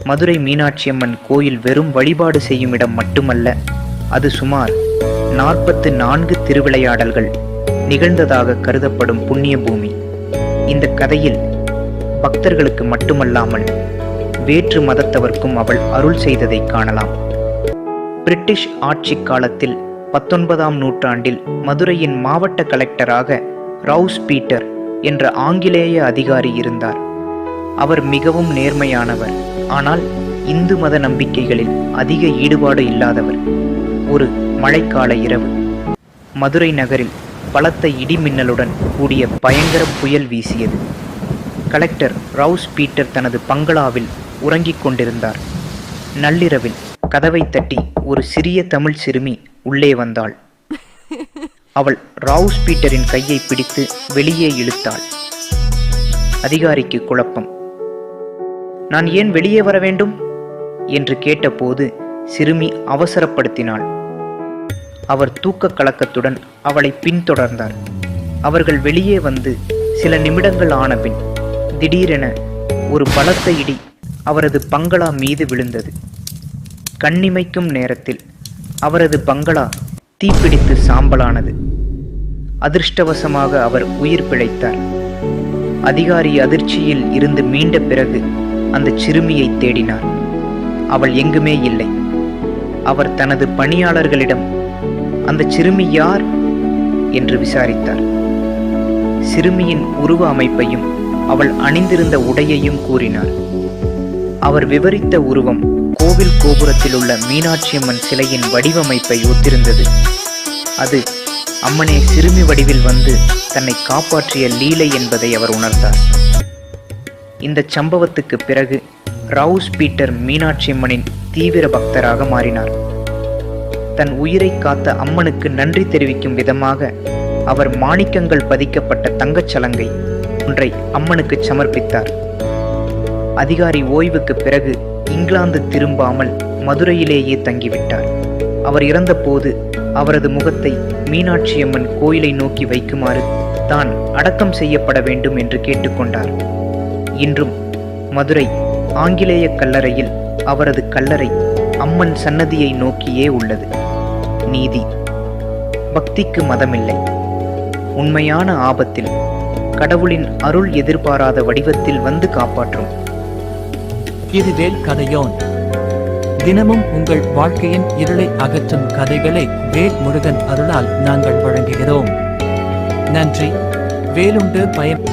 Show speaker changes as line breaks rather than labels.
மதுரை மீனாட்சியம்மன் கோயில் வெறும் வழிபாடு செய்யும் இடம் மட்டுமல்ல, அது சுமார் 44 திருவிளையாடல்கள் நிகழ்ந்ததாக கருதப்படும் புண்ணிய பூமி. இந்த கதையில் பக்தர்களுக்கு மட்டுமல்லாமல் வேற்று மதத்தவர்க்கும் அவள் அருள் செய்ததை காணலாம். பிரிட்டிஷ் ஆட்சி காலத்தில் 19ஆம் நூற்றாண்டில் மதுரையின் மாவட்ட கலெக்டராக ரவுஸ் பீட்டர் என்ற ஆங்கிலேய அதிகாரி இருந்தார். அவர் மிகவும் நேர்மையானவர், ஆனால் இந்து மத நம்பிக்கைகளில் அதிக ஈடுபாடு இல்லாதவர். ஒரு மழைக்கால இரவு மதுரை நகரில் பலத்த இடிமின்னலுடன் கூடிய பயங்கர புயல் வீசியது. கலெக்டர் ரவுஸ் பீட்டர் தனது பங்களாவில் உறங்கிக் கொண்டிருந்தார். நள்ளிரவில் கதவை தட்டி ஒரு சிறிய தமிழ் சிறுமி உள்ளே வந்தாள். அவள் ரவுஸ் பீட்டரின் கையை பிடித்து வெளியே இழுத்தாள். அதிகாரிக்கு குழப்பம். நான் ஏன் வெளியே வர வேண்டும் என்று கேட்டபோது சிறுமி அவசரப்படுத்தினாள். அவர் தூக்க கலக்கத்துடன் அவளை பின்தொடர்ந்தார். அவர்கள் வெளியே வந்து சில நிமிடங்கள் ஆனபின் திடீரென ஒரு பலத்த இடி அவரது பங்களா மீது விழுந்தது. கண்ணிமைக்கும் நேரத்தில் அவரது பங்களா தீப்பிடித்து சாம்பலானது. அதிர்ஷ்டவசமாக அவர் உயிர் பிழைத்தார். அதிகாரி அதிர்ச்சியில் இருந்து மீண்ட பிறகு அந்த சிறுமியை தேடினார். அவள் எங்குமே இல்லை. அவர் தனது பணியாளர்களிடம் அந்த சிறுமி யார் என்று விசாரித்தார். சிறுமியின் உருவ அமைப்பையும் அவள் அணிந்திருந்த உடையையும் கூறினார். அவர் விவரித்த உருவம் கோவில் கோபுரத்தில் உள்ள மீனாட்சியம்மன் சிலையின் வடிவமைப்பை ஒத்திருந்தது. அது அம்மனே சிறுமி வடிவில் வந்து தன்னை காப்பாற்றிய லீலை என்பதை அவர் உணர்ந்தார். இந்த சம்பவத்துக்கு பிறகு ரவுஸ் பீட்டர் மீனாட்சியம்மனின் தீவிர பக்தராக மாறினார். தன் உயிரை காத்த அம்மனுக்கு நன்றி தெரிவிக்கும் விதமாக அவர் மாணிக்கங்கள் பதிக்கப்பட்ட தங்கச் சலங்கை ஒன்றை அம்மனுக்கு சமர்ப்பித்தார். அதிகாரி ஓய்வுக்கு பிறகு இங்கிலாந்து திரும்பாமல் மதுரையிலேயே தங்கிவிட்டார். அவர் இறந்தபோது அவரது முகத்தை மீனாட்சியம்மன் கோயிலை நோக்கி வைக்குமாறு தான் அடக்கம் செய்யப்பட வேண்டும் என்று கேட்டுக்கொண்டார். இன்றும் மதுரை ஆங்கிலேய கல்லறையில் அவரது கல்லறை அம்மன் சன்னதியை நோக்கியே உள்ளது. நீதி. பக்திக்கு மதமில்லை. உண்மையான ஆபத்தில் கடவுளின் அருள் எதிர்பாராத வடிவத்தில் வந்து காப்பாற்றும்.
இது வேல் கதையோன். தினமும் உங்கள் வாழ்க்கையின் இருளை அகற்றும் கதைகளை வேல் முருகன் அருளால் நாங்கள் வழங்குகிறோம். நன்றி. வேலுண்டு பயம்.